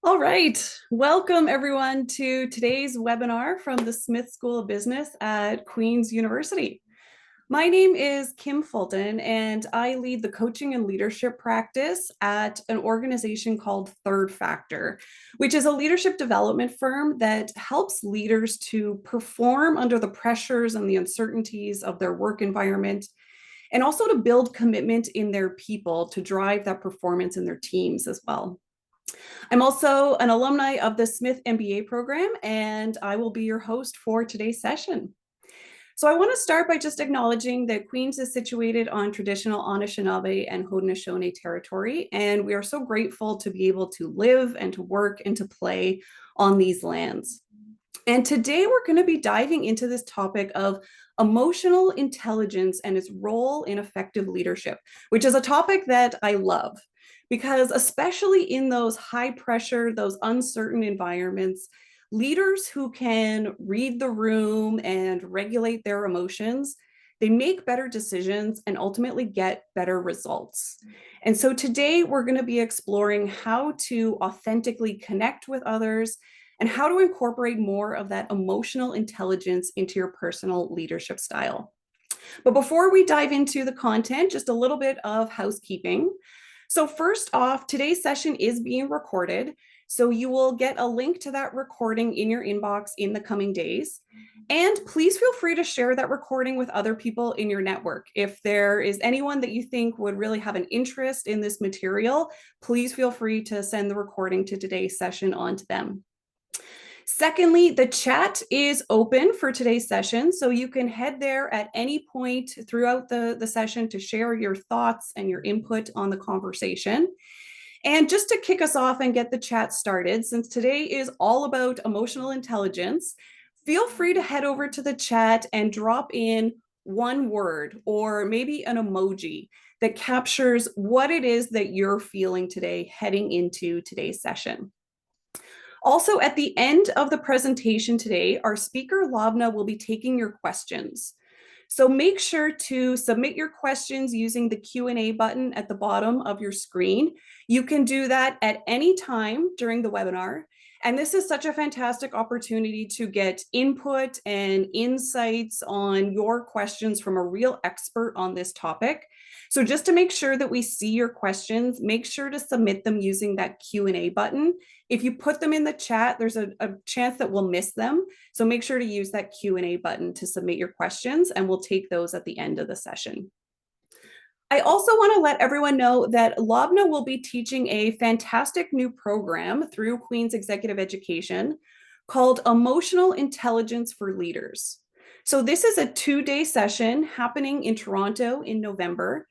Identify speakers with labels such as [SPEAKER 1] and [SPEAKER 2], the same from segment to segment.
[SPEAKER 1] All right. Welcome everyone to today's webinar from the Smith School of Business at Queen's University. My name is Kim Fulton and I lead the coaching and leadership practice at an organization called Third Factor, which is a leadership development firm that helps leaders to perform under the pressures and the uncertainties of their work environment, and also to build commitment in their people to drive that performance in their teams as well. I'm also an alumni of the Smith MBA program, and I will be your host for today's session. So I want to start by just acknowledging that Queens is situated on traditional Anishinaabe and Haudenosaunee territory, and we are so grateful to be able to live and to work and to play on these lands. And today we're going to be diving into this topic of emotional intelligence and its role in effective leadership, which is a topic that I love because, especially in those high pressure, those uncertain environments, leaders who can read the room and regulate their emotions, they make better decisions and ultimately get better results. And so today we're going to be exploring how to authentically connect with others and how to incorporate more of that emotional intelligence into your personal leadership style. But before we dive into the content, just a little bit of housekeeping. So first off, today's session is being recorded. So you will get a link to that recording in your inbox in the coming days. And please feel free to share that recording with other people in your network. If there is anyone that you think would really have an interest in this material, please feel free to send the recording to today's session on to them. Secondly, the chat is open for today's session, so you can head there at any point throughout the session to share your thoughts and your input on the conversation. And just to kick us off and get the chat started, since today is all about emotional intelligence, feel free to head over to the chat and drop in one word or maybe an emoji that captures what it is that you're feeling today heading into today's session. Also, at the end of the presentation today, our speaker, Lobna, will be taking your questions. So make sure to submit your questions using the Q&A button at the bottom of your screen. You can do that at any time during the webinar. And this is such a fantastic opportunity to get input and insights on your questions from a real expert on this topic. So just to make sure that we see your questions, make sure to submit them using that Q&A button. If you put them in the chat, there's a chance that we'll miss them. So make sure to use that Q&A button to submit your questions, and we'll take those at the end of the session. I also want to let everyone know that Lobna will be teaching a fantastic new program through Queen's Executive Education called Emotional Intelligence for Leaders. So this is a 2-day session happening in Toronto in November.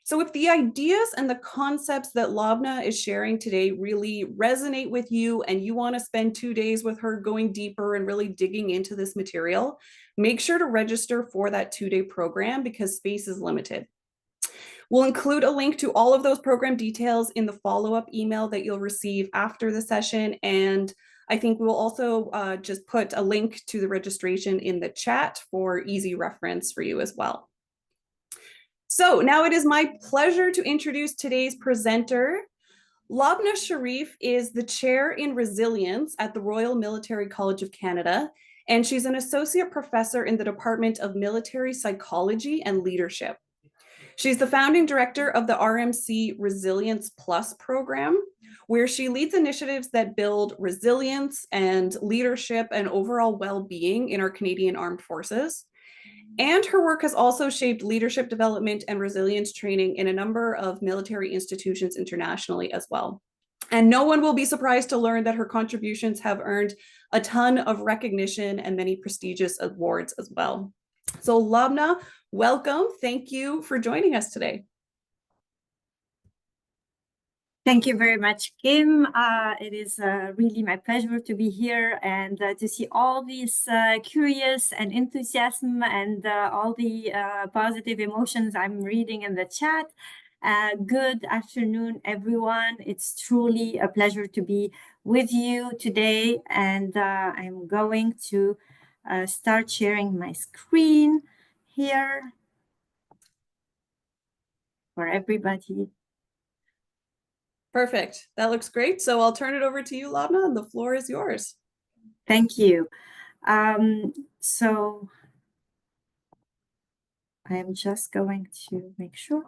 [SPEAKER 1] So if the ideas and the concepts that Lobna is sharing today really resonate with you and you want to spend 2 days with her going deeper and really digging into this material, make sure to register for that 2-day program because space is limited. We'll include a link to all of those program details in the follow-up email that you'll receive after the session. And I think we'll also just put a link to the registration in the chat for easy reference for you as well. So now it is my pleasure to introduce today's presenter. Lobna Chérif is the chair in resilience at the Royal Military College of Canada, and she's an associate professor in the Department of Military Psychology and Leadership. She's the founding director of the RMC Resilience Plus program, where she leads initiatives that build resilience and leadership and overall well-being in our Canadian Armed Forces. And her work has also shaped leadership development and resilience training in a number of military institutions internationally as well. And no one will be surprised to learn that her contributions have earned a ton of recognition and many prestigious awards as well. So Lobna, welcome. Thank you for joining us today.
[SPEAKER 2] Thank you very much, Kim. It is really my pleasure to be here and to see all these curious and enthusiasm and all the positive emotions I'm reading in the chat. Good afternoon, everyone. It's truly a pleasure to be with you today. And I'm going to start sharing my screen here for everybody.
[SPEAKER 1] Perfect. That looks great. So I'll turn it over to you, Lobna, and the floor is yours.
[SPEAKER 2] Thank you. So I am just going to make sure.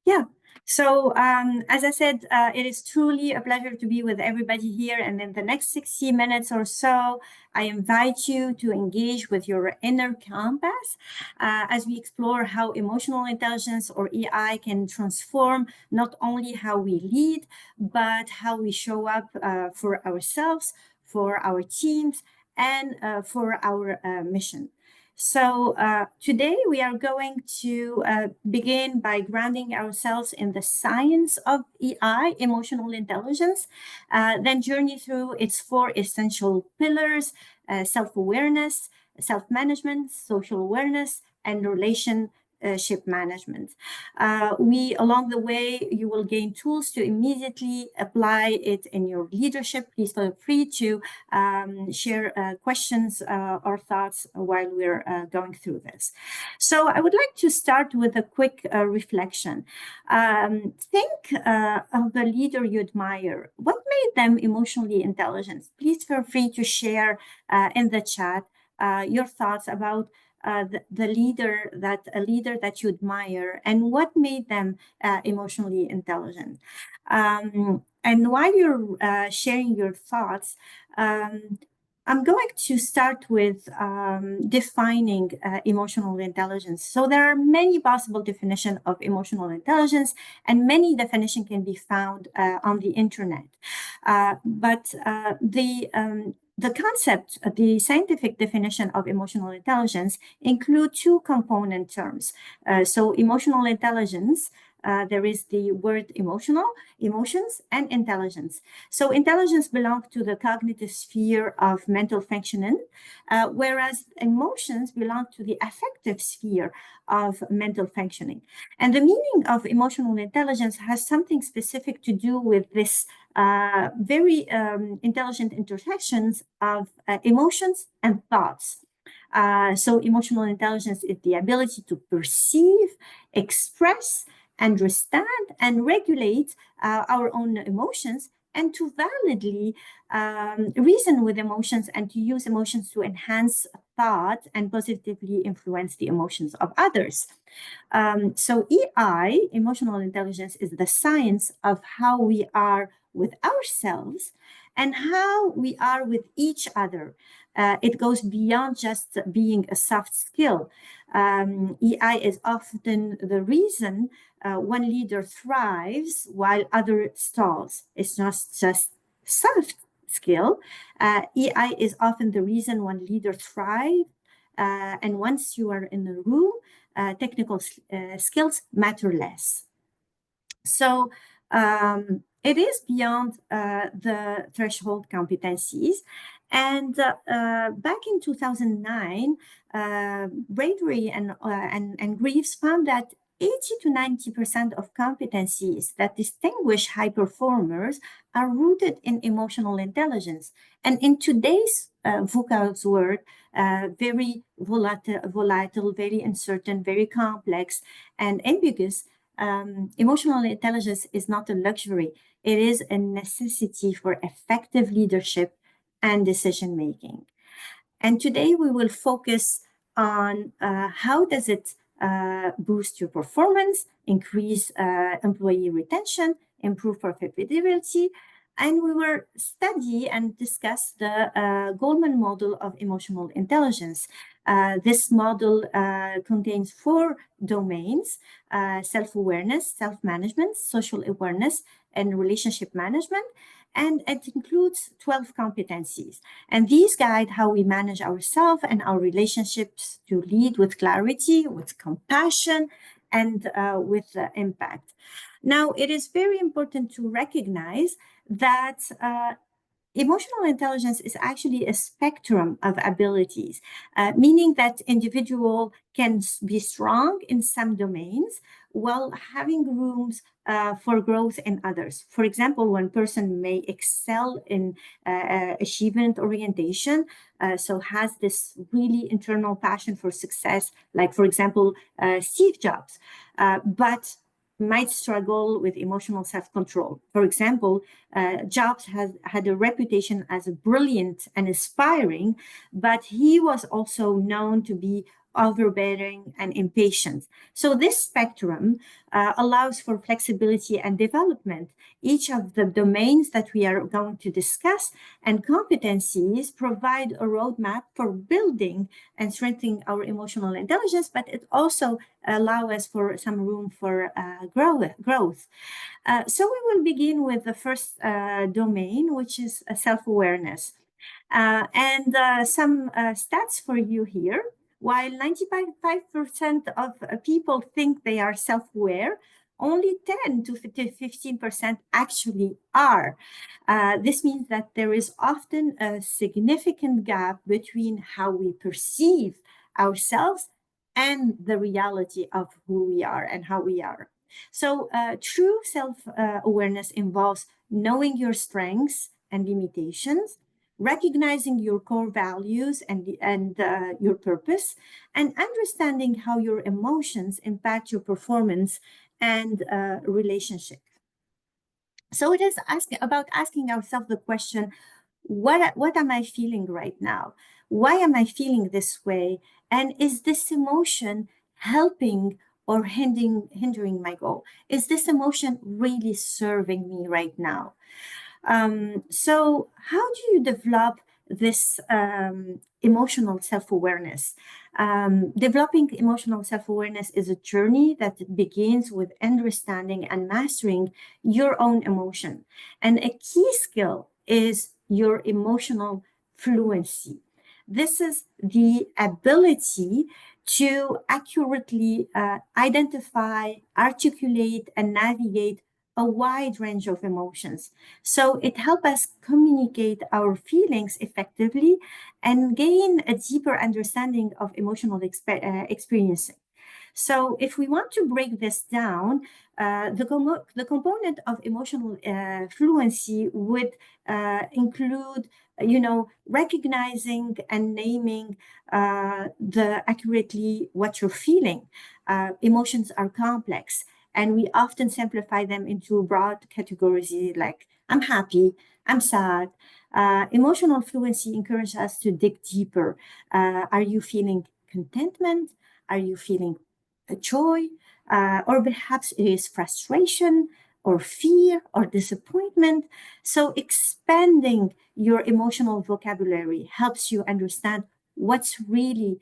[SPEAKER 2] Yeah. So as I said, it is truly a pleasure to be with everybody here. And in the next 60 minutes or so, I invite you to engage with your inner compass as we explore how emotional intelligence or EI can transform not only how we lead, but how we show up for ourselves, for our teams, and for our mission. So today we are going to begin by grounding ourselves in the science of EI, emotional intelligence, then journey through its four essential pillars, self-awareness, self-management, social awareness, and relationship management. Along the way, you will gain tools to immediately apply it in your leadership. Please feel free to share questions or thoughts while we're going through this. So I would like to start with a quick reflection. Think of the leader you admire. What made them emotionally intelligent? Please feel free to share in the chat your thoughts about a leader that you admire and what made them emotionally intelligent. And while you're sharing your thoughts, I'm going to start with defining emotional intelligence. So there are many possible definitions of emotional intelligence, and many definitions can be found on the internet. But the concept, the scientific definition of emotional intelligence include two component terms. So emotional intelligence, there is the word emotions, and intelligence. So intelligence belongs to the cognitive sphere of mental functioning, whereas emotions belong to the affective sphere of mental functioning. And the meaning of emotional intelligence has something specific to do with this very intelligent intersections of emotions and thoughts. So emotional intelligence is the ability to perceive, express, understand, and regulate our own emotions, and to validly reason with emotions and to use emotions to enhance thought and positively influence the emotions of others. So EI, emotional intelligence, is the science of how we are with ourselves and how we are with each other. It goes beyond just being a soft skill. EI is often the reason one leader thrives while other stalls. It's not just soft skill. EI is often the reason one leader thrives. And once you are in the room, technical skills matter less. So it is beyond the threshold competencies. And back in 2009, Bravery and Greaves found that 80 to 90% of competencies that distinguish high performers are rooted in emotional intelligence. And in today's VUCA's world, very volatile, very uncertain, very complex, and ambiguous, emotional intelligence is not a luxury. It is a necessity for effective leadership and decision making. And today we will focus on how does it boost your performance, increase employee retention, improve profitability, and we will study and discuss the Goldman model of emotional intelligence. This model contains four domains: self-awareness, self-management, social awareness, and relationship management. And it includes 12 competencies. And these guide how we manage ourselves and our relationships to lead with clarity, with compassion, and with impact. Now, it is very important to recognize that emotional intelligence is actually a spectrum of abilities, meaning that individual can be strong in some domains while having rooms for growth in others. For example, one person may excel in achievement orientation, so has this really internal passion for success, like, for example, Steve Jobs. But might struggle with emotional self-control. For example, Jobs has had a reputation as brilliant and inspiring, but he was also known to be overbearing and impatient. So this spectrum allows for flexibility and development. Each of the domains that we are going to discuss and competencies provide a roadmap for building and strengthening our emotional intelligence, but it also allows us for some room for growth. So we will begin with the first domain, which is self-awareness. And some stats for you here. While 95% of people think they are self-aware, only 10 to 15% actually are. This means that there is often a significant gap between how we perceive ourselves and the reality of who we are and how we are. So true self-awareness involves knowing your strengths and limitations, recognizing your core values and your purpose, and understanding how your emotions impact your performance and relationship. So it is about asking ourselves the question, what am I feeling right now? Why am I feeling this way? And is this emotion helping or hindering my goal? Is this emotion really serving me right now? So how do you develop this emotional self-awareness? Developing emotional self-awareness is a journey that begins with understanding and mastering your own emotion. And a key skill is your emotional fluency. This is the ability to accurately identify, articulate, and navigate a wide range of emotions. So it helps us communicate our feelings effectively and gain a deeper understanding of emotional experiencing. So if we want to break this down, the component of emotional fluency would include, recognizing and naming the accurately what you're feeling. Emotions are complex, and we often simplify them into broad categories like I'm happy, I'm sad. Emotional fluency encourages us to dig deeper. Are you feeling contentment? Are you feeling joy? Or perhaps it is frustration or fear or disappointment. So expanding your emotional vocabulary helps you understand what's really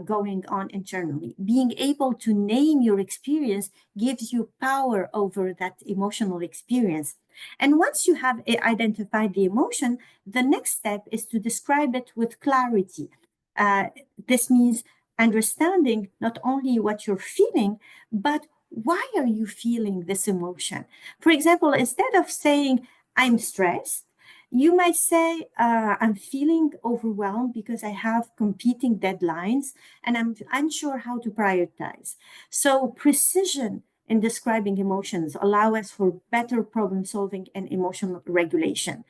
[SPEAKER 2] going on internally. Being able to name your experience gives you power over that emotional experience. And once you have identified the emotion, the next step is to describe it with clarity. This means understanding not only what you're feeling, but why are you feeling this emotion? For example, instead of saying, I'm stressed, you might say, I'm feeling overwhelmed because I have competing deadlines and I'm unsure how to prioritize. So precision in describing emotions allow us for better problem solving and emotional regulation.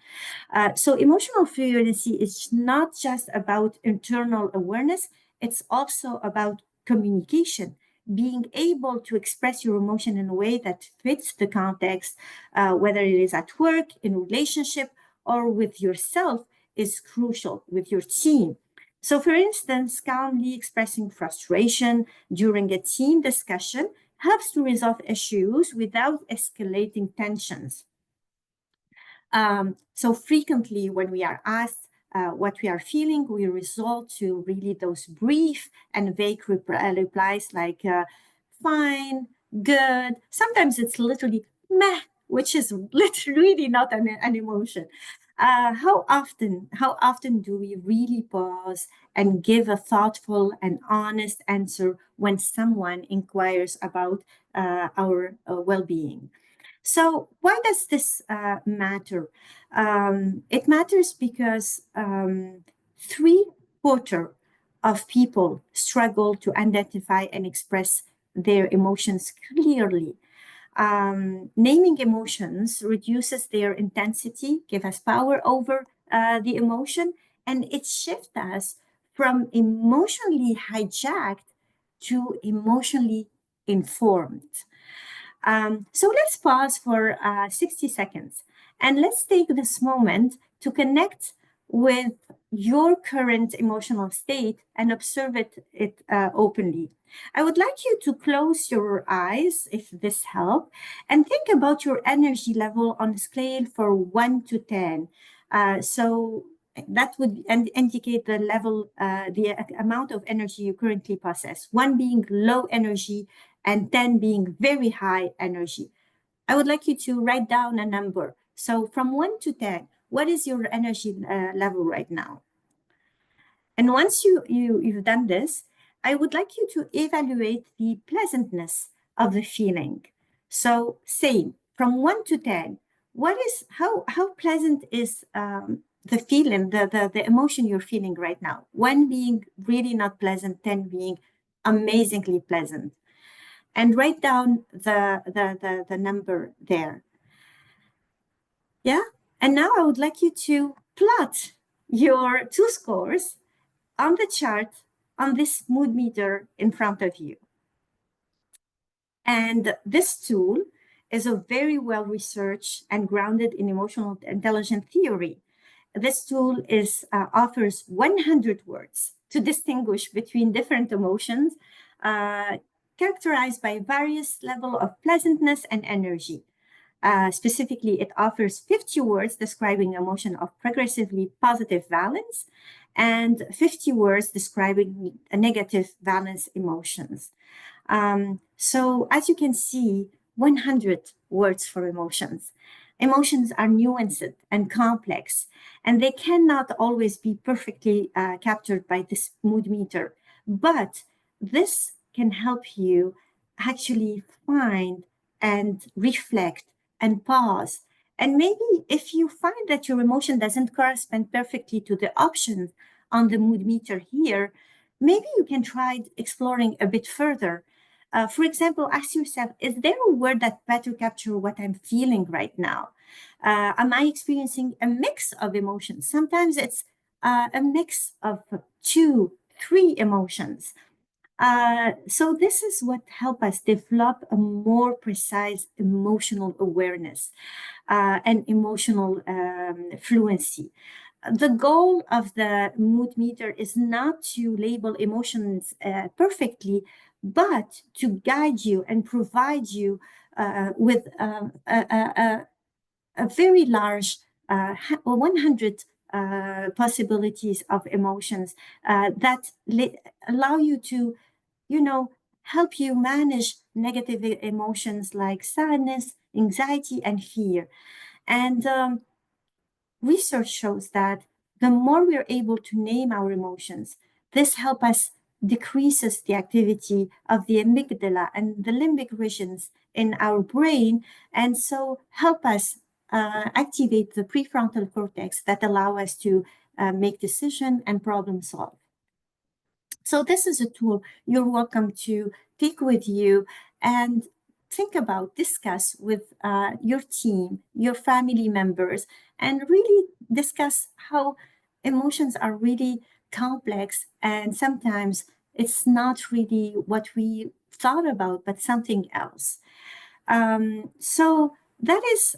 [SPEAKER 2] So emotional fluency is not just about internal awareness, it's also about communication, being able to express your emotion in a way that fits the context, whether it is at work, in relationship, or with yourself, is crucial with your team. So, for instance, calmly expressing frustration during a team discussion helps to resolve issues without escalating tensions. So frequently when we are asked what we are feeling, we resort to really those brief and vague replies like fine, good. Sometimes it's literally meh, which is literally not an emotion. How often do we really pause and give a thoughtful and honest answer when someone inquires about our well-being? So why does this matter? It matters because 3/4 of people struggle to identify and express their emotions clearly. Naming emotions reduces their intensity, give us power over the emotion, and it shifts us from emotionally hijacked to emotionally informed. So let's pause for 60 seconds and let's take this moment to connect with your current emotional state and observe it openly. I would like you to close your eyes, if this helps, and think about your energy level on a scale for 1 to 10. So that would indicate the level, the amount of energy you currently possess, 1 being low energy and 10 being very high energy. I would like you to write down a number. So from 1 to 10, what is your energy level right now? And once you've done this, I would like you to evaluate the pleasantness of the feeling. So same, from 1 to 10, how pleasant is the feeling, the emotion you're feeling right now? 1 being really not pleasant, 10 being amazingly pleasant. And write down the number there. Yeah. And now I would like you to plot your 2 scores on the chart on this mood meter in front of you. And this tool is a very well researched and grounded in emotional intelligence theory. This tool offers 100 words to distinguish between different emotions, characterized by various level of pleasantness and energy. Specifically, it offers 50 words describing emotion of progressively positive valence and 50 words describing negative valence emotions. So as you can see, 100 words for emotions. Emotions are nuanced and complex, and they cannot always be perfectly captured by this mood meter. But this can help you actually find and reflect and pause. And maybe if you find that your emotion doesn't correspond perfectly to the options on the mood meter here, maybe you can try exploring a bit further. For example, ask yourself, is there a word that better captures what I'm feeling right now? Am I experiencing a mix of emotions? Sometimes it's a mix of 2, 3 emotions. So this is what helps us develop a more precise emotional awareness and emotional fluency. The goal of the mood meter is not to label emotions perfectly, but to guide you and provide you with a very large 100 possibilities of emotions that allow you to, help you manage negative emotions like sadness, anxiety, and fear. And research shows that the more we're able to name our emotions, this helps us decreases the activity of the amygdala and the limbic regions in our brain, and so help us activate the prefrontal cortex that allow us to make decision and problem solve. So this is a tool you're welcome to take with you and think about, discuss with your team, your family members, and really discuss how emotions are really complex and sometimes it's not really what we thought about, but something else. So that is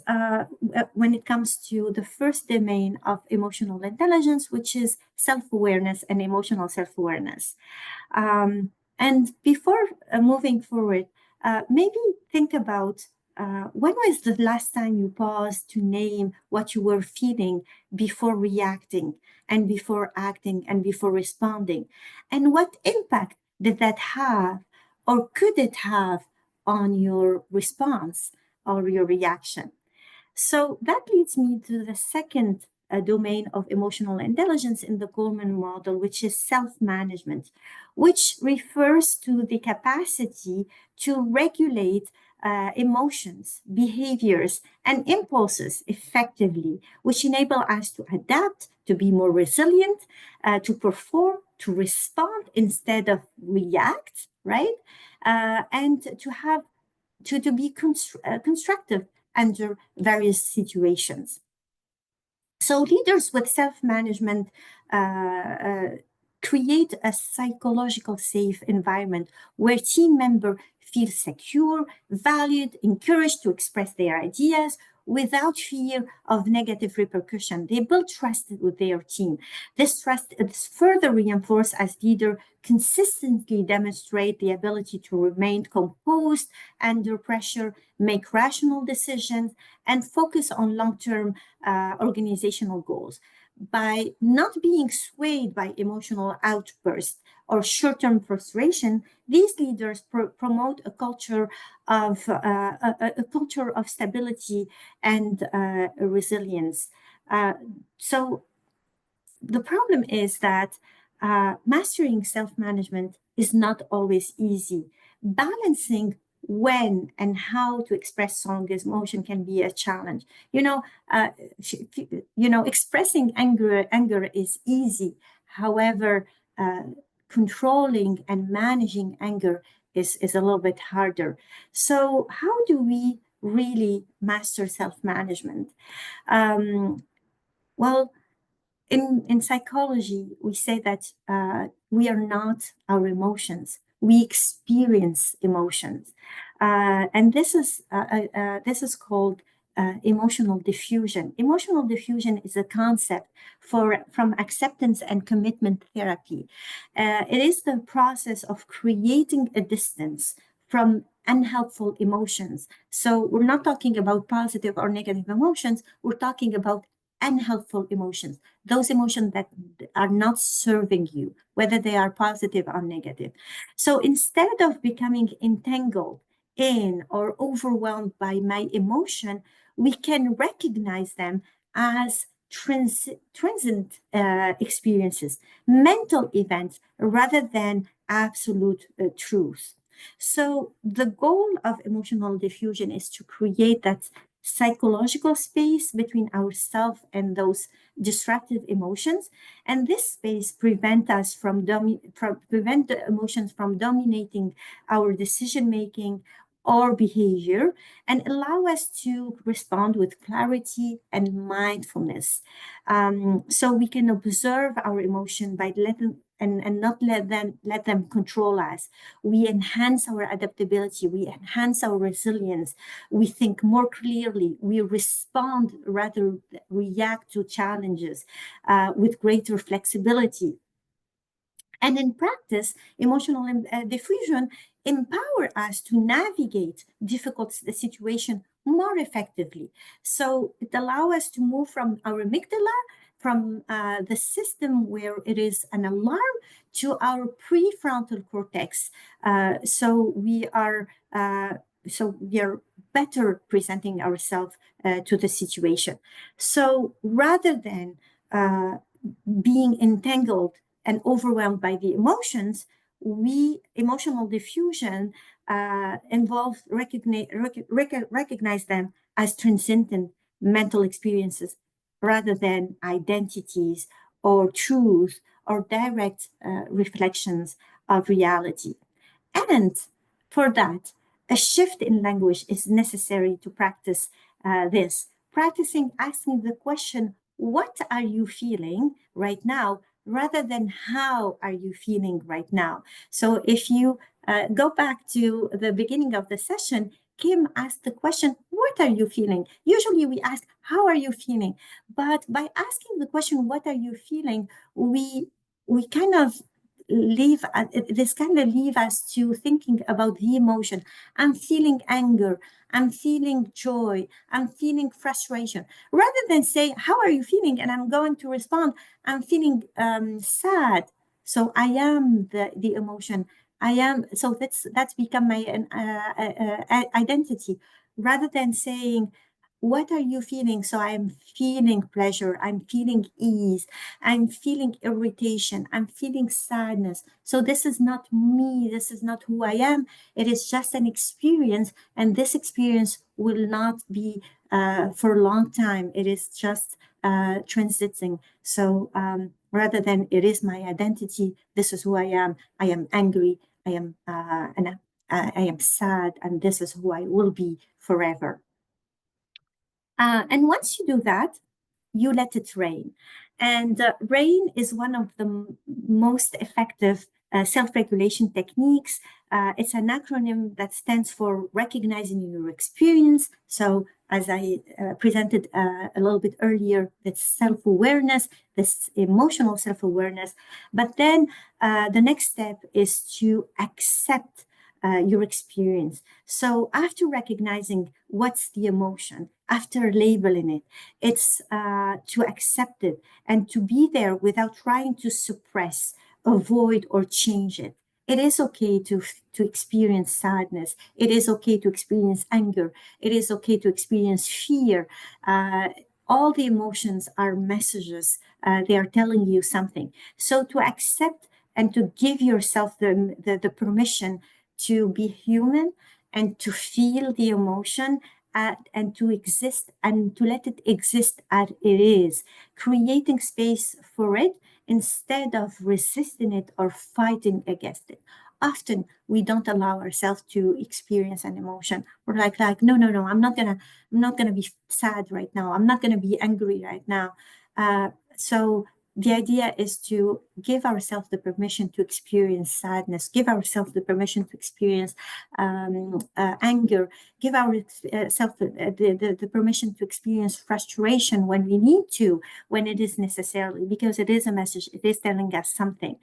[SPEAKER 2] when it comes to the first domain of emotional intelligence, which is self-awareness and emotional self-awareness. And before moving forward, maybe think about when was the last time you paused to name what you were feeling before reacting and before acting and before responding? And what impact did that have or could it have on your response or your reaction? So that leads me to the second domain of emotional intelligence in the Goleman model, which is self-management, which refers to the capacity to regulate emotions, behaviors, and impulses effectively, which enable us to adapt, to be more resilient, to perform, to respond instead of react, right? And to be constructive under various situations. So leaders with self-management create a psychological safe environment where team members feel secure, valued, encouraged to express their ideas without fear of negative repercussion. They build trust with their team. This trust is further reinforced as leaders consistently demonstrate the ability to remain composed under pressure, make rational decisions, and focus on long-term organizational goals. By not being swayed by emotional outbursts or short-term frustration, these leaders promote a culture of stability and resilience. So the problem is that mastering self-management is not always easy. Balancing when and how to express strong emotion can be a challenge. Expressing anger is easy. However, controlling and managing anger is a little bit harder. So how do we really master self-management? Well, in psychology, we say that we are not our emotions. We experience emotions, and this is called emotional diffusion. Emotional diffusion is a concept from acceptance and commitment therapy. It is the process of creating a distance from unhelpful emotions. So we're not talking about positive or negative emotions. We're talking about unhelpful emotions, those emotions that are not serving you, whether they are positive or negative. So instead of becoming entangled in or overwhelmed by my emotion, we can recognize them as transient experiences, mental events, rather than absolute truth. So the goal of emotional diffusion is to create that psychological space between ourselves and those destructive emotions, and this space prevent the emotions from dominating our decision making or behavior, and allow us to respond with clarity and mindfulness. So we can observe our emotion by letting and not let them control us. We enhance our adaptability, we enhance our resilience, we think more clearly, we respond rather react to challenges with greater flexibility. And in practice, emotional diffusion empower us to navigate difficult situation more effectively. So it allows us to move from our amygdala, from the system where it is an alarm, to our prefrontal cortex. So we are better presenting ourselves to the situation. So rather than being entangled and overwhelmed by the emotions, emotional diffusion involves recognize them as transcendent mental experiences rather than identities or truth or direct reflections of reality. And for that, a shift in language is necessary to practice this. Practicing asking the question, what are you feeling right now, rather than how are you feeling right now? So if you go back to the beginning of the session, Kim asked the question, what are you feeling? Usually we ask, how are you feeling? But by asking the question, what are you feeling, we kind of leave us to thinking about the emotion. I'm feeling anger, I'm feeling joy, I'm feeling frustration, rather than say, how are you feeling? And I'm going to respond, I'm feeling sad. So I am the emotion. I am, so that's become my identity, rather than saying, what are you feeling? So I'm feeling pleasure, I'm feeling ease, I'm feeling irritation, I'm feeling sadness. So this is not me, this is not who I am. It is just an experience, and this experience will not be for a long time. It is just transiting. So rather than it is my identity, this is who I am. I am angry, I am I am sad, and this is who I will be forever. And once you do that, you let it rain. And rain is one of the most effective self-regulation techniques. It's an acronym that stands for recognizing your experience. So as I presented a little bit earlier, that's self-awareness, this emotional self-awareness. But then the next step is to accept your experience. So after recognizing what's the emotion, after labeling it, it's to accept it and to be there without trying to suppress, avoid, or change it. It is okay to experience sadness. It is okay to experience anger. It is okay to experience fear. All the emotions are messages. They are telling you something. So to accept and to give yourself the permission to be human and to feel the emotion and to exist and to let it exist as it is, creating space for it instead of resisting it or fighting against it. Often we don't allow ourselves to experience an emotion. We're like, no, I'm not gonna be sad right now. I'm not gonna be angry right now. So the idea is to give ourselves the permission to experience sadness, give ourselves the permission to experience anger, give ourselves the permission to experience frustration when we need to, when it is necessary, because it is a message, it is telling us something.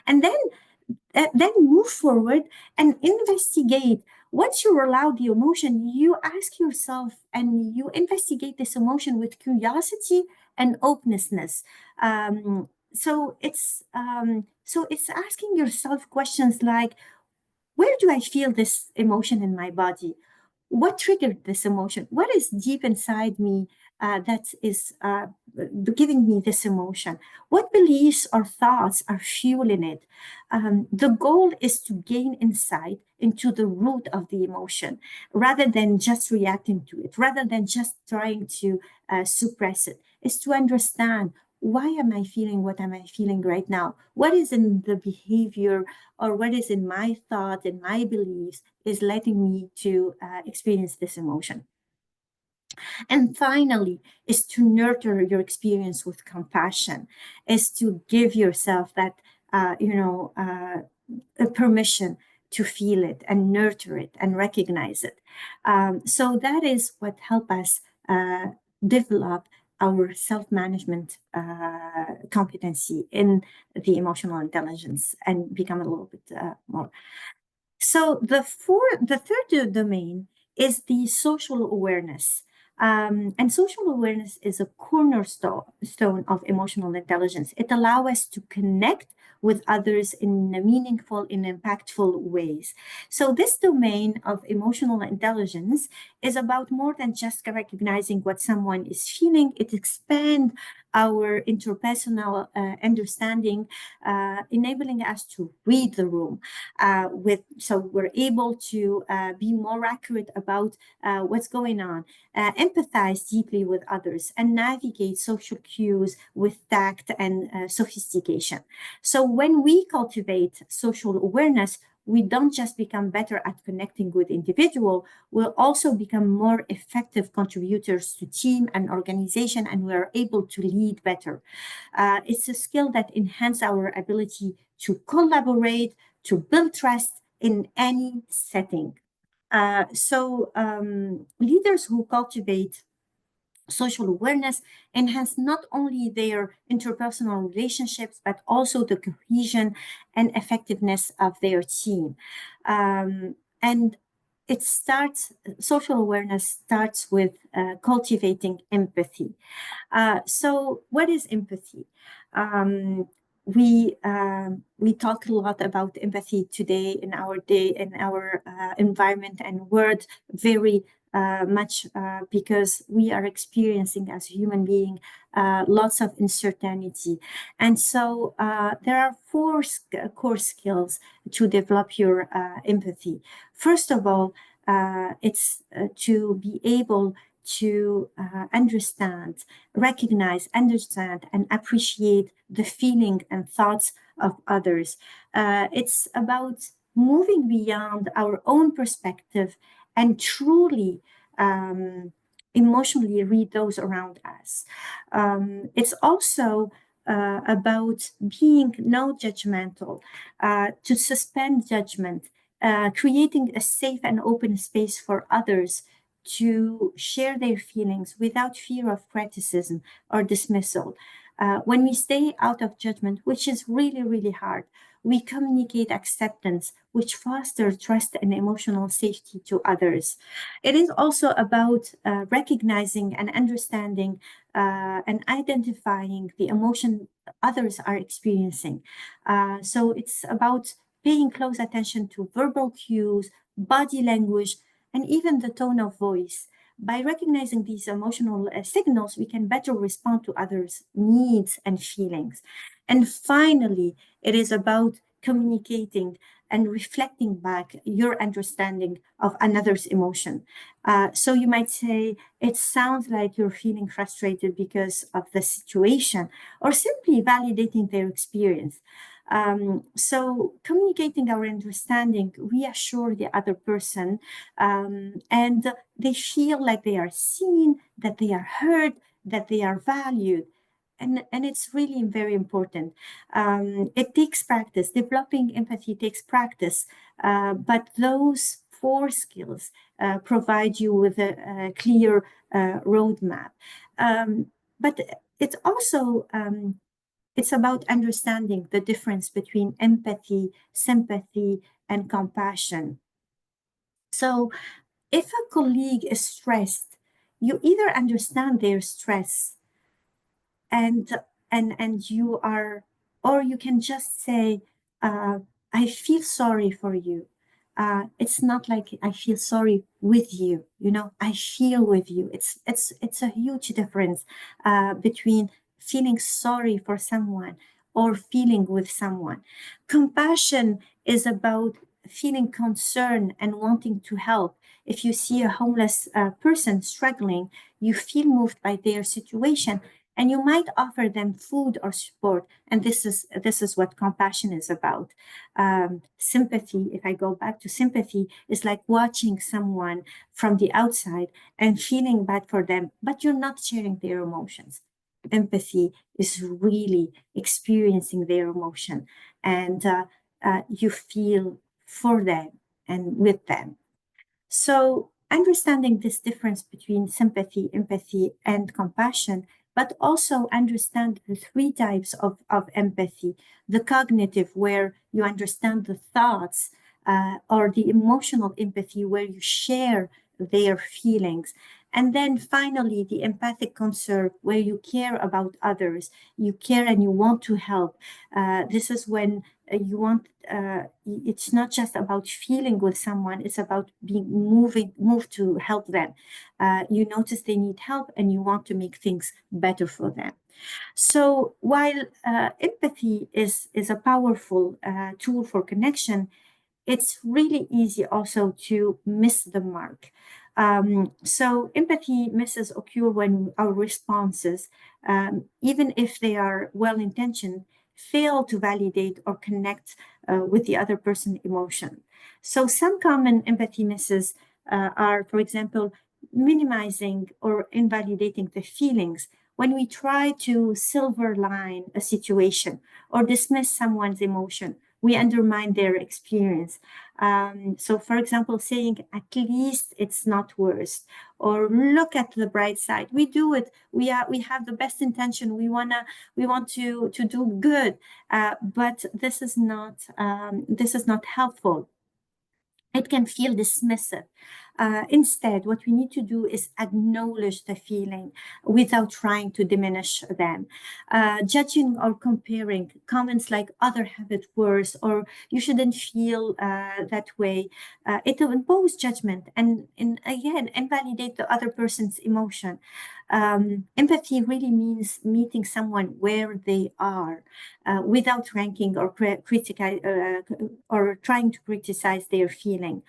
[SPEAKER 2] And then move forward and investigate. Once you allow the emotion, you ask yourself and you investigate this emotion with curiosity and openness. So it's asking yourself questions like, where do I feel this emotion in my body? What triggered this emotion? What is deep inside me that is giving me this emotion? What beliefs or thoughts are fueling it? The goal is to gain insight into the root of the emotion rather than just reacting to it, rather than just trying to suppress it, is to understand, why am I feeling what am I feeling right now? What is in the behavior or what is in my thought and my beliefs is letting me to experience this emotion? And finally, is to nurture your experience with compassion, is to give yourself that, a permission to feel it and nurture it and recognize it. So that is what help us develop our self-management competency in the emotional intelligence and become a little bit more. So the third domain is the social awareness. And social awareness is a cornerstone of emotional intelligence. It allows us to connect with others in meaningful and impactful ways. So this domain of emotional intelligence is about more than just recognizing what someone is feeling. It expands our interpersonal understanding, enabling us to read the room, so we're able to be more accurate about what's going on, empathize deeply with others, and navigate social cues with tact and sophistication. So when we cultivate social awareness, we don't just become better at connecting with individuals, we'll also become more effective contributors to team and organization, and we're able to lead better. It's a skill that enhances our ability to collaborate, to build trust in any setting. Leaders who cultivate social awareness enhance not only their interpersonal relationships, but also the cohesion and effectiveness of their team. And social awareness starts with cultivating empathy. So what is empathy? Um, we talk a lot about empathy today in our environment and world very much because we are experiencing as a human being lots of uncertainty. And so there are four core skills to develop your empathy. First of all, it's to be able to recognize, understand, and appreciate the feeling and thoughts of others. It's about moving beyond our own perspective and truly emotionally read those around us. It's also about being no judgmental, to suspend judgment, creating a safe and open space for others to share their feelings without fear of criticism or dismissal. When we stay out of judgment, which is really, really hard, we communicate acceptance, which fosters trust and emotional safety to others. It is also about recognizing and understanding and identifying the emotion others are experiencing. So it's about paying close attention to verbal cues, body language, and even the tone of voice. By recognizing these emotional signals, we can better respond to others' needs and feelings. And finally, it is about communicating and reflecting back your understanding of another's emotion. So you might say, it sounds like you're feeling frustrated because of the situation, or simply validating their experience. So communicating our understanding reassure the other person, and they feel like they are seen, that they are heard, that they are valued. And it's really very important. It takes practice. Developing empathy takes practice, but those four skills provide you with a clear roadmap. But it's also it's about understanding the difference between empathy, sympathy, and compassion. So if a colleague is stressed, you either understand their stress and and you are, or you can just say, I feel sorry for you. It's not like I feel sorry with you, I feel with you. It's a huge difference between feeling sorry for someone or feeling with someone. Compassion is about feeling concern and wanting to help. If you see a homeless person struggling, you feel moved by their situation, and you might offer them food or support. And this is what compassion is about. Sympathy, if I go back to sympathy, is like watching someone from the outside and feeling bad for them, but you're not sharing their emotions. Empathy is really experiencing their emotion, and you feel for them and with them. So, understanding this difference between sympathy, empathy, and compassion, but also understand the three types of empathy: the cognitive, where you understand the thoughts, or the emotional empathy, where you share their feelings. And then finally, the empathic concern, where you care about others, you care and you want to help. This is when you want, it's not just about feeling with someone, it's about being moved to help them. You notice they need help and you want to make things better for them. So while empathy is a powerful tool for connection, it's really easy also to miss the mark. So empathy misses occur when our responses, even if they are well-intentioned, fail to validate or connect with the other person's emotion. So some common empathy misses are, for example, minimizing or invalidating the feelings. When we try to silver line a situation or dismiss someone's emotion, we undermine their experience. So, for example, saying, at least it's not worse, or look at the bright side. We do it. We have the best intention. We want to do good, but this is not helpful. It can feel dismissive. Instead, what we need to do is acknowledge the feeling without trying to diminish them. Judging or comparing comments like other have it worse or you shouldn't feel that way, it will impose judgment and again, invalidate the other person's emotion. Empathy really means meeting someone where they are without ranking or or trying to criticize their feeling.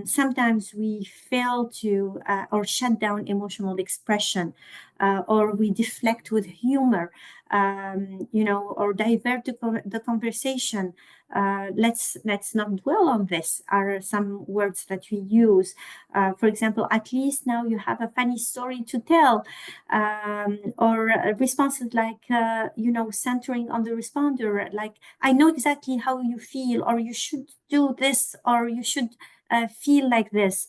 [SPEAKER 2] Sometimes we fail to or shut down emotional expression. or we deflect with humor, or divert the conversation. Let's not dwell on this, are some words that we use. For example, at least now you have a funny story to tell, or responses like, centering on the responder, like, I know exactly how you feel, or you should do this, or you should feel like this.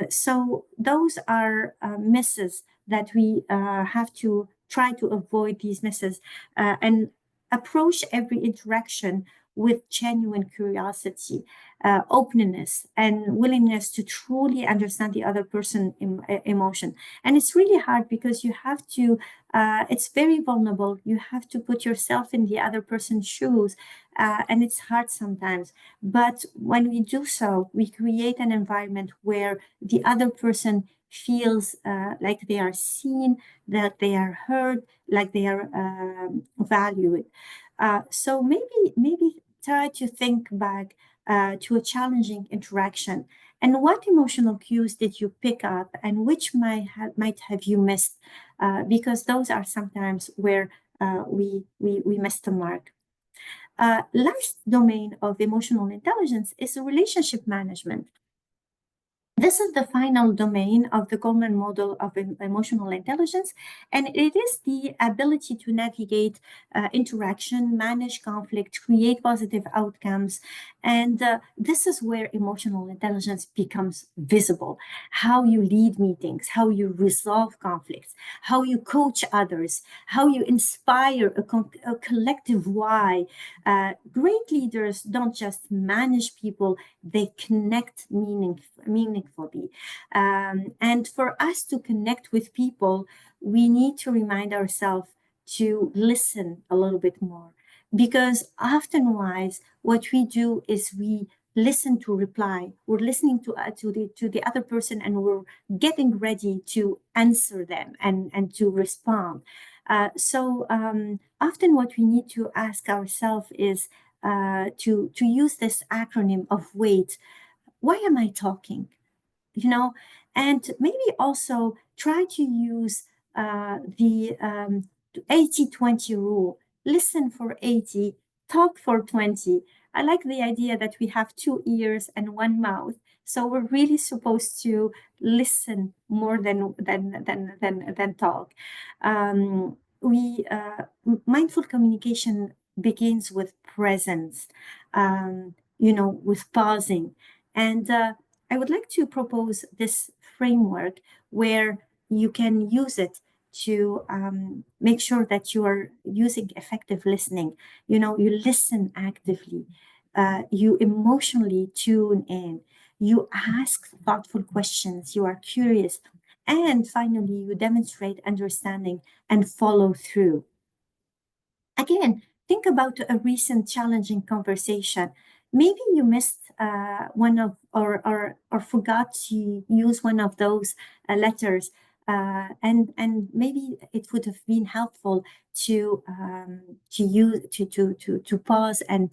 [SPEAKER 2] So those are misses that we have to try to avoid, these misses, and approach every interaction with genuine curiosity, openness, and willingness to truly understand the other person emotion. And it's really hard because you have to, it's very vulnerable. You have to put yourself in the other person's shoes, and it's hard sometimes. But when we do so, we create an environment where the other person feels like they are seen, that they are heard, like they are valued. So maybe try to think back to a challenging interaction, and what emotional cues did you pick up, and which might have you missed, because those are sometimes where we miss the mark. Last domain of emotional intelligence is relationship management. This is the final domain of the Goldman model of emotional intelligence, and it is the ability to navigate interaction, manage conflict, create positive outcomes. And this is where emotional intelligence becomes visible. How you lead meetings, how you resolve conflicts, how you coach others, how you inspire a collective why. Great leaders don't just manage people, they connect meaningfully. And for us to connect with people, we need to remind ourselves to listen a little bit more. Because often wise, what we do is we listen to reply. We're listening to the other person, and we're getting ready to answer them and to respond. So often what we need to ask ourselves is to use this acronym of WAIT. Why am I talking? And maybe also try to use the 80-20 rule. Listen for 80, talk for 20. I like the idea that we have two ears and one mouth. So we're really supposed to listen more than talk. Mindful communication begins with presence, with pausing. And I would like to propose this framework where you can use it to make sure that you are using effective listening. You listen actively, you emotionally tune in, you ask thoughtful questions, you are curious, and finally, you demonstrate understanding and follow through. Again, think about a recent challenging conversation. Maybe you missed one of or forgot to use one of those letters, and maybe it would have been helpful to use to pause and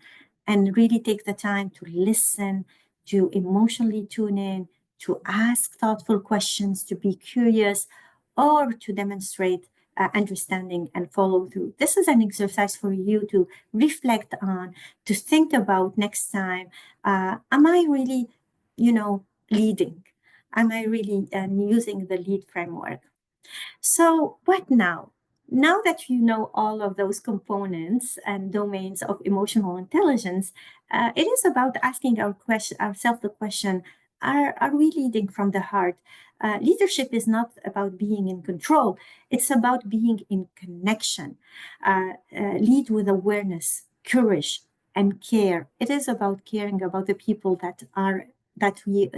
[SPEAKER 2] really take the time to listen, to emotionally tune in, to ask thoughtful questions, to be curious, or to demonstrate understanding and follow through. This is an exercise for you to reflect on, to think about next time. Am I really, leading? Am I really using the lead framework? So what now? Now that you know all of those components and domains of emotional intelligence, it is about asking ourselves the question, are we leading from the heart? Leadership is not about being in control. It's about being in connection. Lead with awareness, courage, and care. It is about caring about the people that we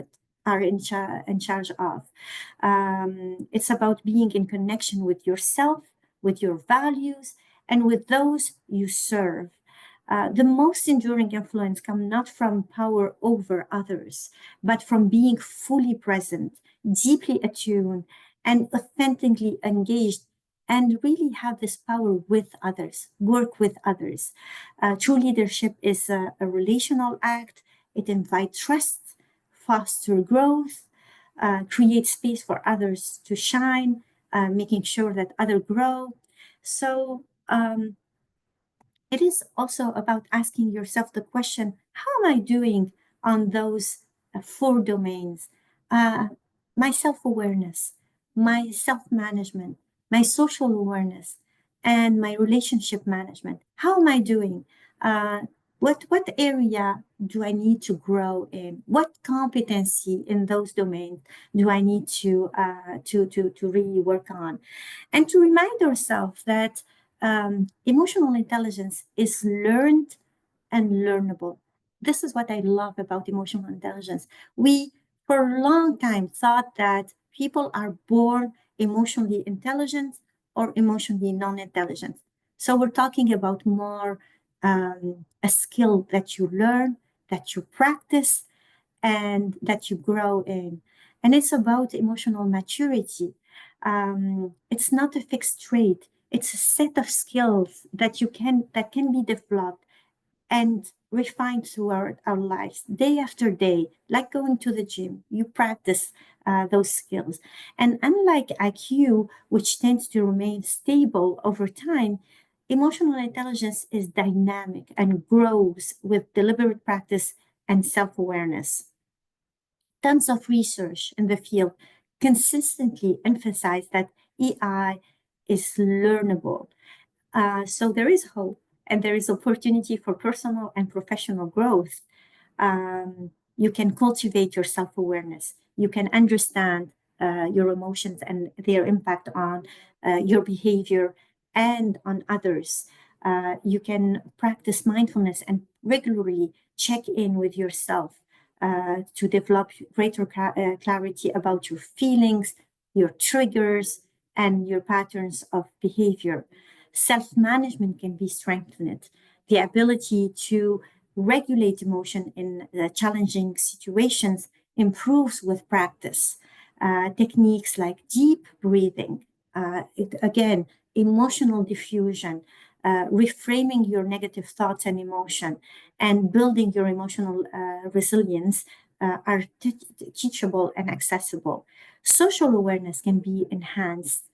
[SPEAKER 2] are in charge of. It's about being in connection with yourself, with your values, and with those you serve. The most enduring influence comes not from power over others, but from being fully present, deeply attuned, and authentically engaged, and really have this power with others, work with others. True leadership is a relational act. It invites trust, foster growth, create space for others to shine, making sure that others grow. So it is also about asking yourself the question, how am I doing on those four domains? Uh, my self-awareness, my self-management, my social awareness, and my relationship management. How am I doing? What area do I need to grow in? What competency in those domains do I need to really work on? And to remind ourselves that emotional intelligence is learned and learnable. This is what I love about emotional intelligence. We, for a long time, thought that people are born emotionally intelligent or emotionally non-intelligent. So we're talking about more a skill that you learn, that you practice, and that you grow in. And it's about emotional maturity. It's not a fixed trait. It's a set of skills that can be developed and refined throughout our lives, day after day, like going to the gym. You practice those skills. And unlike IQ, which tends to remain stable over time, emotional intelligence is dynamic and grows with deliberate practice and self-awareness. Tons of research in the field consistently emphasize that EI is learnable. So there is hope and there is opportunity for personal and professional growth. You can cultivate your self-awareness. You can understand your emotions and their impact on your behavior and on others. You can practice mindfulness and regularly check in with yourself to develop greater clarity about your feelings, your triggers, and your patterns of behavior. Self-management can be strengthened. The ability to regulate emotion in challenging situations improves with practice. Techniques like deep breathing, again, emotional diffusion, reframing your negative thoughts and emotion, and building your emotional resilience are teachable and accessible. Social awareness can be enhanced.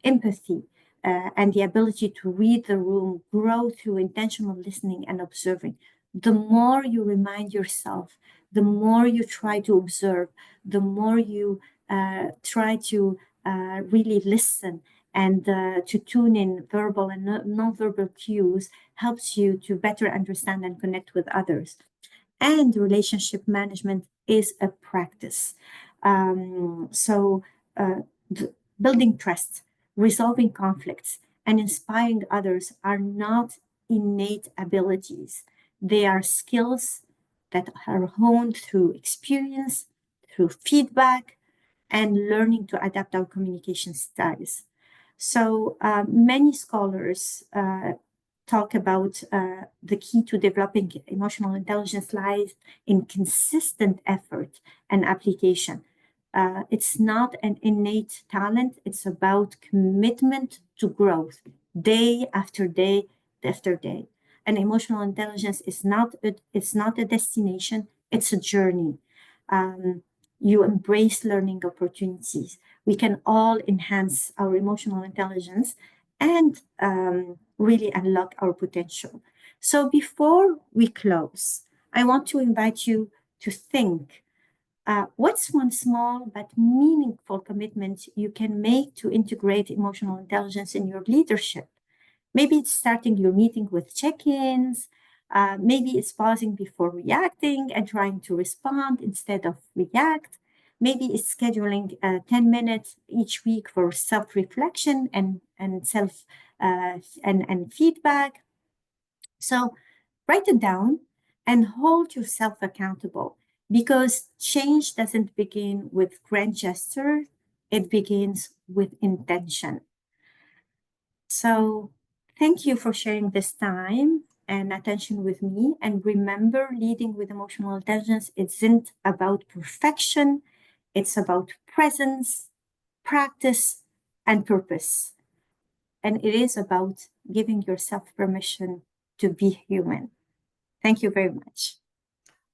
[SPEAKER 2] Empathy, and the ability to read the room grow through intentional listening and observing. The more you remind yourself, the more you try to observe, the more you try to really listen and to tune in verbal and non-verbal cues helps you to better understand and connect with others. And relationship management is a practice. So building trust, resolving conflicts, and inspiring others are not innate abilities. They are skills that are honed through experience, through feedback, and learning to adapt our communication styles. So many scholars talk about the key to developing emotional intelligence lies in consistent effort and application. It's not an innate talent, it's about commitment to growth day after day after day. And emotional intelligence is it's not a destination, it's a journey. You embrace learning opportunities. We can all enhance our emotional intelligence and really unlock our potential. So before we close, I want to invite you to think what's one small but meaningful commitment you can make to integrate emotional intelligence in your leadership? Maybe it's starting your meeting with check-ins. Maybe it's pausing before reacting and trying to respond instead of react. Maybe it's scheduling 10 minutes each week for self-reflection and self and feedback. So write it down and hold yourself accountable because change doesn't begin with grand gesture, it begins with intention. So thank you for sharing this time and attention with me. And remember, leading with emotional intelligence isn't about perfection, it's about presence, practice, and purpose. And it is about giving yourself permission to be human. Thank you very much.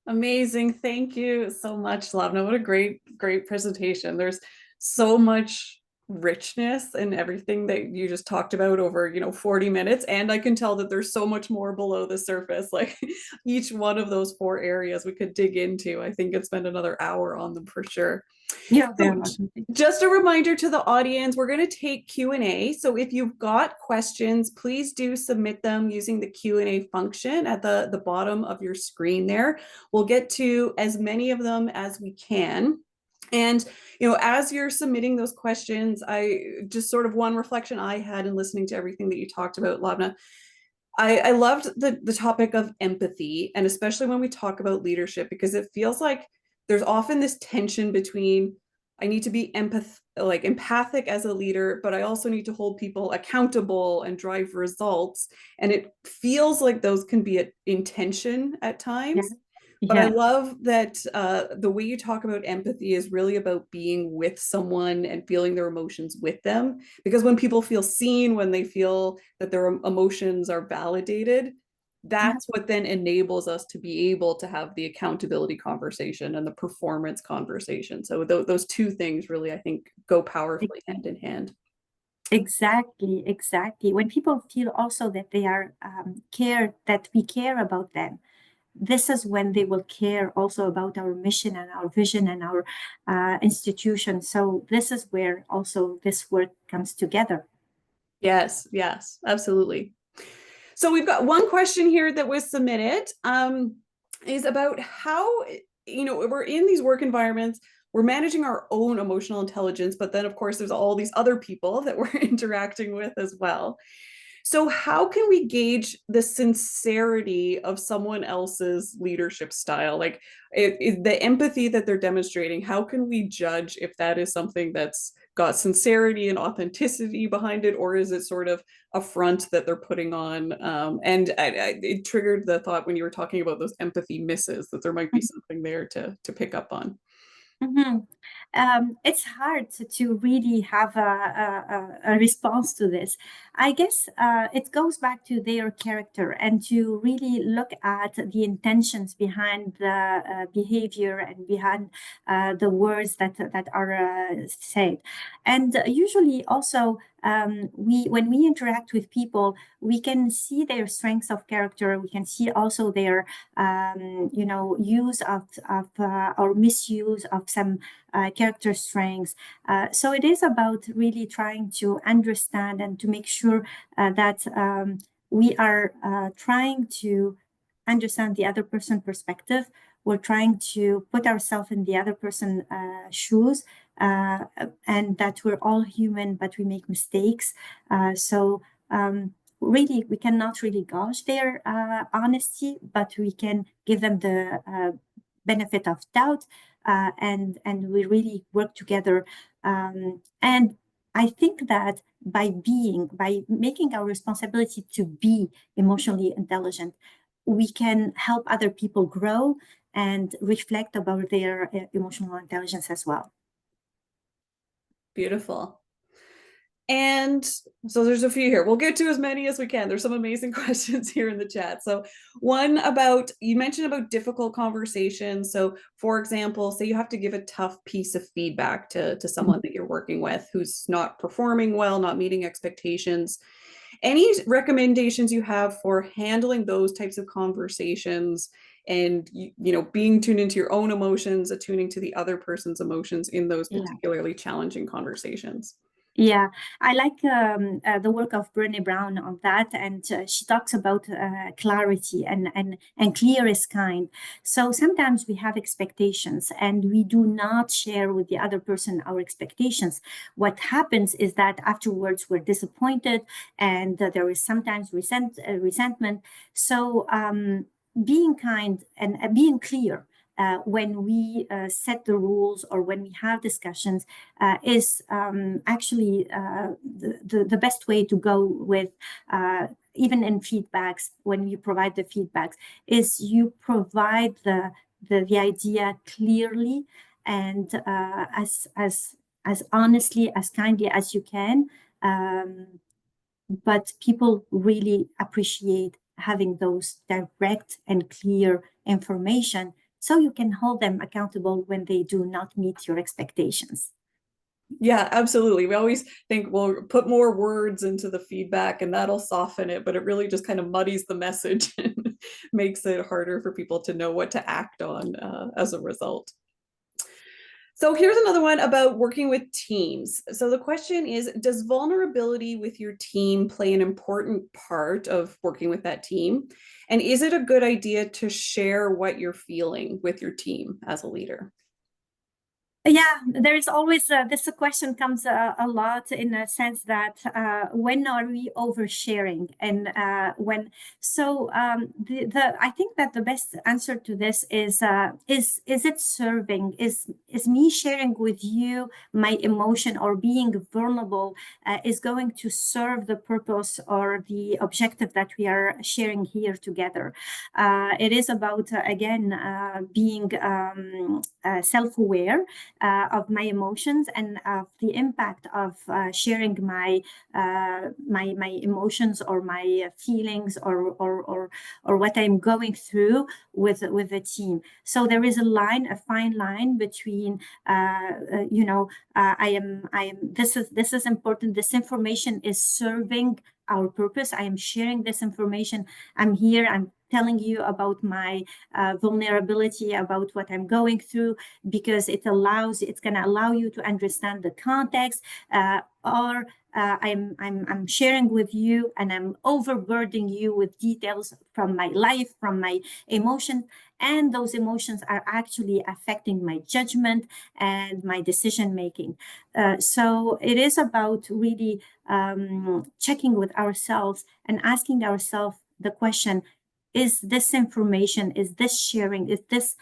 [SPEAKER 1] Amazing. Thank you so much, Lobna. What a great presentation. There's so much richness and everything that you just talked about over 40 minutes, and I can tell that there's so much more below the surface. Like each one of those four areas we could dig into. I think it's spend another hour on them for sure.
[SPEAKER 2] You're very
[SPEAKER 1] So
[SPEAKER 2] welcome.
[SPEAKER 1] just a reminder to the audience, we're going to take Q&A. So if you've got questions, please do submit them using the Q&A function at the bottom of your screen there. We'll get to as many of them as we can. And, as you're submitting those questions, I just sort of one reflection I had in listening to everything that you talked about, Lobna. I loved the topic of empathy, and especially when we talk about leadership, because it feels like there's often this tension between I need to be empathic as a leader, but I also need to hold people accountable and drive results. And it feels like those can be in tension at
[SPEAKER 2] Yeah.
[SPEAKER 1] times. But I
[SPEAKER 2] Yeah.
[SPEAKER 1] love that the way you talk about empathy is really about being with someone and feeling their emotions with them. Because when people feel seen, when they feel that their emotions are validated,
[SPEAKER 2] Yeah.
[SPEAKER 1] that's what then enables us to be able to have the accountability conversation and the performance conversation. So those two things really, I think, go powerfully hand in hand.
[SPEAKER 2] Exactly, exactly. When people feel also that they are cared, that we care about them, this is when they will care also about our mission and our vision and our institution. So this is where also this work comes together.
[SPEAKER 1] Yes, yes, absolutely. So we've got one question here that was submitted, is about how, we're in these work environments, we're managing our own emotional intelligence, but then of course there's all these other people that we're interacting with as well. So how can we gauge the sincerity of someone else's leadership style? Like the empathy that they're demonstrating, how can we judge if that is something that's got sincerity and authenticity behind it, or is it sort of a front that they're putting on? And it triggered the thought when you were talking about those empathy misses that there might be something there to pick up on.
[SPEAKER 2] Mm-hmm. It's hard to really have a response to this. I guess it goes back to their character and to really look at the intentions behind the behavior and behind the words that are said. And usually also when we interact with people, we can see their strengths of character. We can see also their use of or misuse of some character strengths. So it is about really trying to understand and to make sure that we are trying to understand the other person perspective. We're trying to put ourselves in the other person shoes, and that we're all human, but we make mistakes. So really, we cannot really gauge their honesty, but we can give them the benefit of doubt, and we really work together. And I think that by making our responsibility to be emotionally intelligent, we can help other people grow and reflect about their emotional intelligence as well.
[SPEAKER 1] Beautiful. And so there's a few here. We'll get to as many as we can. There's some amazing questions here in the chat. So one about, you mentioned about difficult conversations. So for example, say you have to give a tough piece of feedback to someone that you're working with who's not performing well, not meeting expectations. Any recommendations you have for handling those types of conversations and being tuned into your own emotions, attuning to the other person's emotions in those
[SPEAKER 2] Yeah.
[SPEAKER 1] particularly challenging conversations?
[SPEAKER 2] Yeah, I like the work of Brené Brown on that, and she talks about clarity and clear is kind. So sometimes we have expectations, and we do not share with the other person our expectations. What happens is that afterwards we're disappointed, and there is sometimes resentment. So being kind and being clear. When we set the rules or when we have discussions is actually the best way to go with, even in feedbacks. When you provide the feedbacks, is you provide the idea clearly and as honestly, as kindly as you can. But people really appreciate having those direct and clear information, so you can hold them accountable when they do not meet your expectations.
[SPEAKER 1] Yeah, absolutely. We always think we'll put more words into the feedback and that'll soften it, but it really just kind of muddies the message and makes it harder for people to know what to act on as a result. So here's another one about working with teams. So the question is, does vulnerability with your team play an important part of working with that team? And is it a good idea to share what you're feeling with your team as a leader?
[SPEAKER 2] Yeah, there is always this question comes a lot in a sense that when are we oversharing and when the I think that the best answer to this is it serving is me sharing with you my emotion or being vulnerable is going to serve the purpose or the objective that we are sharing here together. It is about again being self-aware of my emotions and of the impact of sharing my emotions or my feelings or what I'm going through with the team. So there is a fine line between I am this is important. This information is serving our purpose. I am sharing this information. I'm here. I'm telling you about my vulnerability, about what I'm going through, because it's going to allow you to understand the context, or I'm sharing with you and I'm overburdening you with details from my life, from my emotion, and those emotions are actually affecting my judgment and my decision making. So it is about really checking with ourselves and asking ourselves the question, is this information, is this sharing, is this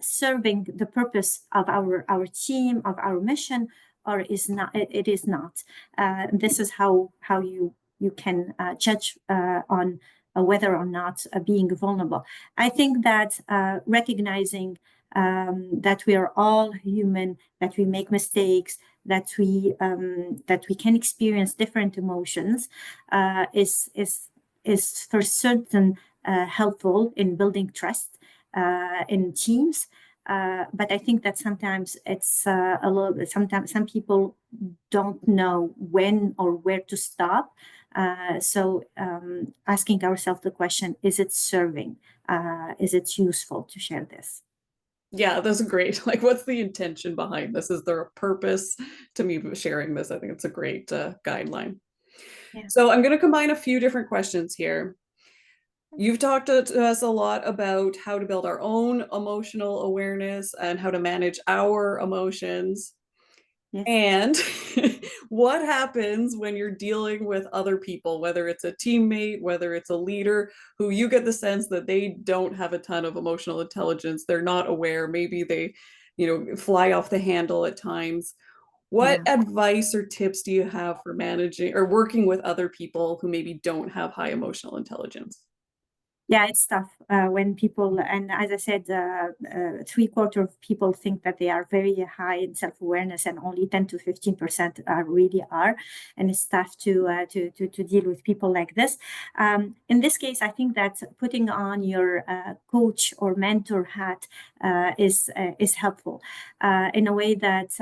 [SPEAKER 2] serving the purpose of our team, of our mission, or is not? It is not. This is how you can judge on whether or not being vulnerable. I think that recognizing that we are all human, that we make mistakes, that we can experience different emotions, is for certain helpful in building trust in teams. But I think that sometimes it's a little bit, sometimes some people don't know when or where to stop. So asking ourselves the question, is it serving? Is it useful to share this?
[SPEAKER 1] Yeah, that's great. Like, what's the intention behind this? Is there a purpose to me sharing this? I think it's a great guideline.
[SPEAKER 2] Yeah.
[SPEAKER 1] So I'm going to combine a few different questions here. You've talked to us a lot about how to build our own emotional awareness and how to manage our emotions.
[SPEAKER 2] Yes.
[SPEAKER 1] And what happens when you're dealing with other people, whether it's a teammate, whether it's a leader, who you get the sense that they don't have a ton of emotional intelligence, they're not aware, maybe they, fly off the handle at times. What
[SPEAKER 2] Yeah.
[SPEAKER 1] advice or tips do you have for managing or working with other people who maybe don't have high emotional intelligence?
[SPEAKER 2] Yeah, it's tough when people, and as I said, 3/4 of people think that they are very high in self-awareness, and only 10 to 15% really are, and it's tough to deal with people like this. In this case, I think that putting on your coach or mentor hat is helpful in a way that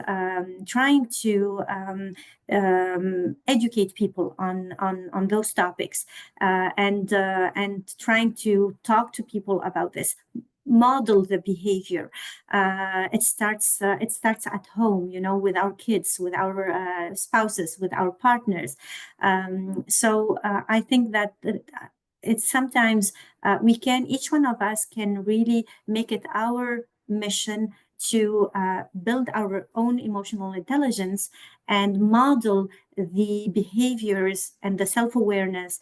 [SPEAKER 2] trying to educate people on those topics and trying to talk to people about this, model the behavior. It starts at home, with our kids, with our spouses, with our partners. So I think that it's sometimes each one of us can really make it our mission to build our own emotional intelligence and model the behaviors and the self-awareness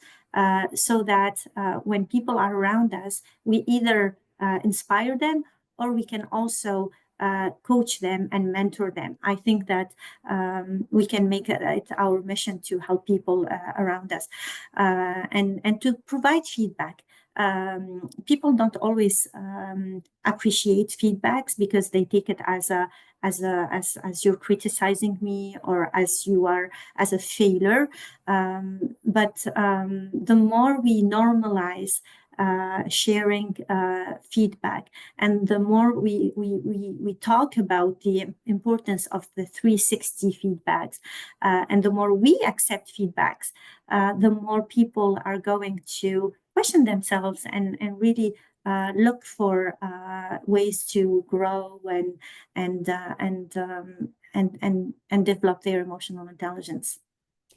[SPEAKER 2] so that when people are around us, we either inspire them or we can also coach them and mentor them. I think that we can make it our mission to help people around us and to provide feedback. People don't always appreciate feedbacks because they take it as you're criticizing me or as you are as a failure. But the more we normalize sharing feedback. And the more we talk about the importance of the 360 feedbacks, and the more we accept feedbacks, the more people are going to question themselves and really look for ways to grow and develop their emotional intelligence.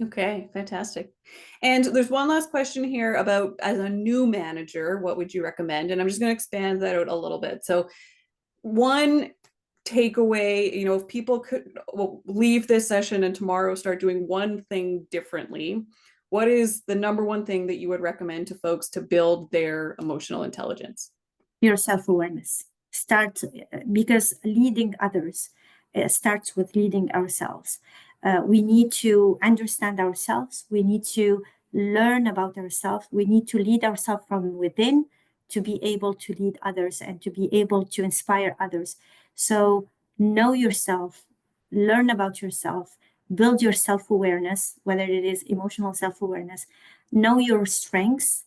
[SPEAKER 1] Okay, fantastic. And there's one last question here about, as a new manager, what would you recommend? And I'm just going to expand that out a little bit. So one takeaway, if people could leave this session and tomorrow start doing one thing differently, what is the number one thing that you would recommend to folks to build their emotional intelligence?
[SPEAKER 2] Your self-awareness. Start because leading others starts with leading ourselves. We need to understand ourselves. We need to learn about ourselves. We need to lead ourselves from within to be able to lead others and to be able to inspire others. So know yourself, learn about yourself, build your self-awareness, whether it is emotional self-awareness, know your strengths,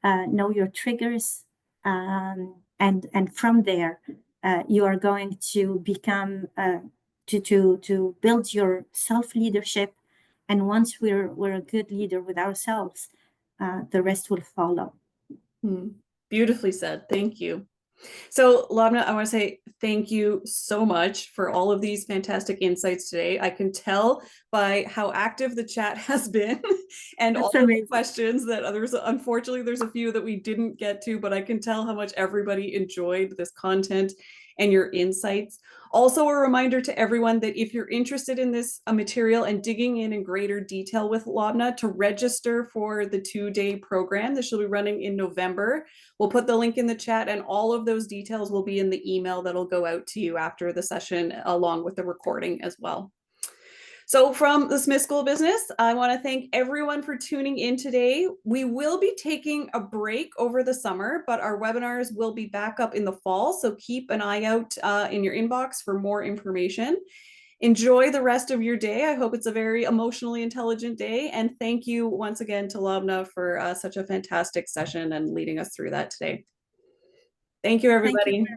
[SPEAKER 2] know your triggers, and from there, you are going to become to build your self leadership. And once we're a good leader with ourselves, the rest will follow.
[SPEAKER 1] Beautifully said. Thank you. So, Lobna, I want to say thank you so much for all of these fantastic insights today. I can tell by how active the chat has been and
[SPEAKER 2] That's
[SPEAKER 1] all of the
[SPEAKER 2] amazing.
[SPEAKER 1] questions that others, unfortunately, there's a few that we didn't get to, but I can tell how much everybody enjoyed this content and your insights. Also, a reminder to everyone that if you're interested in this material and digging in greater detail with Lobna, to register for the 2-day program that she'll be running in November. We'll put the link in the chat, and all of those details will be in the email that'll go out to you after the session, along with the recording as well. So from the Smith School of Business, I want to thank everyone for tuning in today. We will be taking a break over the summer, but our webinars will be back up in the fall. So keep an eye out in your inbox for more information. Enjoy the rest of your day. I hope it's a very emotionally intelligent day. And thank you once again to Lobna for such a fantastic session and leading us through that today. Thank you, everybody.
[SPEAKER 2] Thank you.